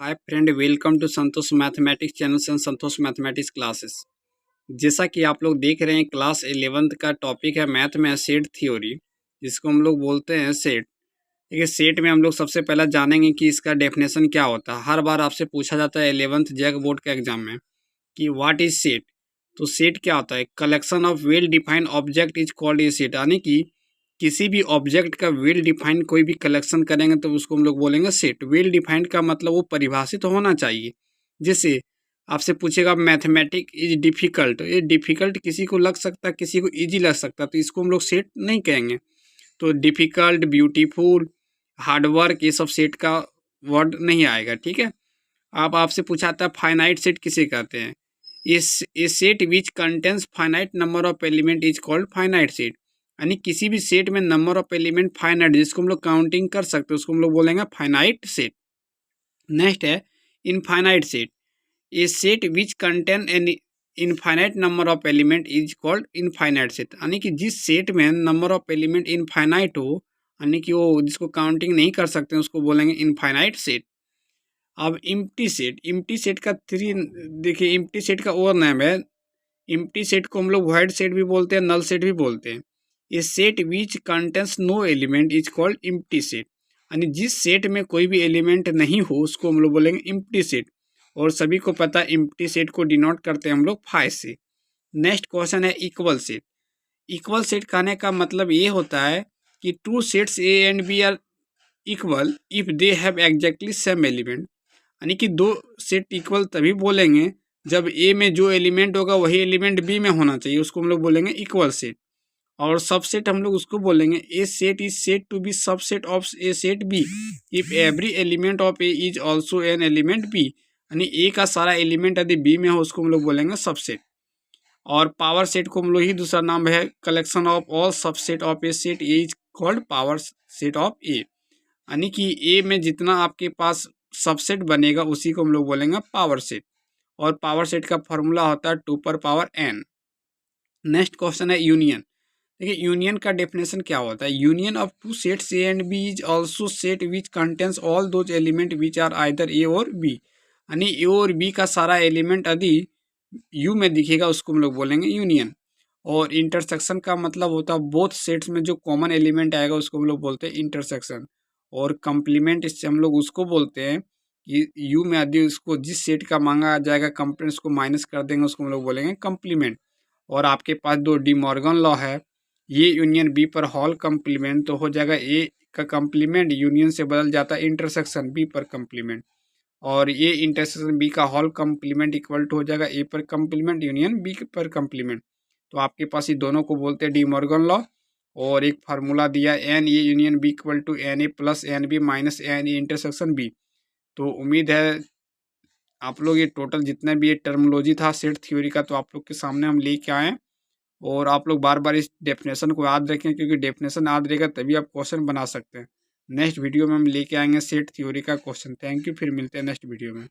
Hi friend, welcome to Santosh mathematics channel and Santosh mathematics classes. जैसा कि आप लोग देख रहे हैं, क्लास 11th का टॉपिक है मैथ में सेट थ्योरी, जिसको हम लोग बोलते हैं सेट। ठीक है, सेट में हम लोग सबसे पहले जानेंगे कि इसका डेफिनेशन क्या होता है। हर बार आपसे पूछा जाता है 11th जैक बोर्ड के एग्जाम में कि व्हाट इज सेट। तो सेट क्या होता है? Collection of well defined object is called a set. यानी कि किसी भी ऑब्जेक्ट का वेल डिफाइंड कोई भी कलेक्शन करेंगे तो उसको हम लोग बोलेंगे सेट। वेल डिफाइंड का मतलब वो परिभाषित होना चाहिए। जैसे आपसे पूछेगा मैथमेटिक इज डिफ़िकल्ट, ये डिफ़िकल्ट किसी को लग सकता है, किसी को इजी लग सकता है, तो इसको हम लोग सेट नहीं कहेंगे। तो डिफ़िकल्ट, ब्यूटीफुल, हार्डवर्क, ये सब सेट का वर्ड नहीं आएगा। ठीक है। अब आपसे पूछा था फाइनाइट सेट किसे कहते हैं? इस set which contains finite number of element is called finite set. यानी किसी भी सेट में नंबर ऑफ एलिमेंट फाइनाइट, जिसको हम लोग काउंटिंग कर सकते हैं, उसको हम लोग बोलेंगे फाइनाइट सेट। नेक्स्ट है infinite set. A set which contain an infinite number of element is called infinite set. यानी कि जिस सेट में नंबर ऑफ एलिमेंट इनफाइनाइट हो, यानी कि वो जिसको काउंटिंग नहीं कर सकते, उसको बोलेंगे इनफाइनाइट सेट। अब इम्प्टी सेट का देखिए, इम्प्टी सेट का और नाम है। इम्प्टी सेट को हम लोग वॉइड सेट भी बोलते हैं, नल सेट भी बोलते हैं। ये set which contains no element is called empty set. यानी जिस सेट में कोई भी एलिमेंट नहीं हो, उसको हम लोग बोलेंगे इम्प्टी सेट। और सभी को पता है इम्प्टी सेट को डिनोट करते हैं हम लोग फाइव से। नेक्स्ट क्वेश्चन है इक्वल सेट। इक्वल सेट कहने का मतलब ये होता है कि two sets A and B are equal if they have exactly same element. यानी कि दो सेट इक्वल तभी बोलेंगे जब ए में जो एलिमेंट होगा वही एलिमेंट बी में होना चाहिए, उसको हम लोग बोलेंगे इक्वल सेट। और सबसेट हम लोग उसको बोलेंगे A set is set to be subset of A set B if every element of A is also an element B. यानी ए का सारा एलिमेंट यदि बी में हो, उसको हम लोग बोलेंगे सबसेट। और पावर सेट को हम लोग ही दूसरा नाम है collection of all subset of A set, A is called power set of A. यानी कि ए में जितना आपके पास सबसेट बनेगा उसी को हम लोग बोलेंगे पावर सेट। और पावर सेट का फॉर्मूला होता है 2 पर पावर n। नेक्स्ट क्वेश्चन है यूनियन। देखिए, यूनियन का डेफिनेशन क्या होता है? Union of two sets A and B is also set which contains all those element which are either A और बी। यानी ए और बी का सारा एलिमेंट यदि यू में दिखेगा, उसको हम लोग बोलेंगे यूनियन। और इंटरसेक्शन का मतलब होता है बोथ सेट्स में जो कॉमन एलिमेंट आएगा उसको हम लोग बोलते हैं इंटरसेक्शन। और कंप्लीमेंट, इससे हम लोग उसको बोलते हैं कि यू में यदि उसको जिस सेट का मांगा जाएगा कंप्लीमेंट, उसको माइनस कर देंगे, उसको हम लोग बोलेंगे कंप्लीमेंट। और आपके पास दो डी मॉर्गन लॉ है, ये यूनियन बी पर हॉल कंप्लीमेंट, तो हो जाएगा ए का कंप्लीमेंट यूनियन से बदल जाता है इंटरसेक्शन बी पर कंप्लीमेंट। और ये इंटरसेक्शन बी का हॉल कंप्लीमेंट इक्वल टू हो जाएगा ए पर कंप्लीमेंट यूनियन बी पर कंप्लीमेंट। तो आपके पास ये दोनों को बोलते हैं डी मॉर्गन लॉ। और एक फार्मूला दिया n A union B equal to n A plus n B minus n A intersection B. तो उम्मीद है आप लोग ये टोटल जितना भी ये टर्मोलॉजी था सेट थ्योरी का, तो आप लोग के सामने हम लेके आए। और आप लोग बार बार इस डेफिनेशन को याद रखें, क्योंकि डेफिनेशन याद रहेगा तभी आप क्वेश्चन बना सकते हैं। नेक्स्ट वीडियो में हम लेके आएंगे सेट थ्योरी का क्वेश्चन। थैंक यू, फिर मिलते हैं नेक्स्ट वीडियो में।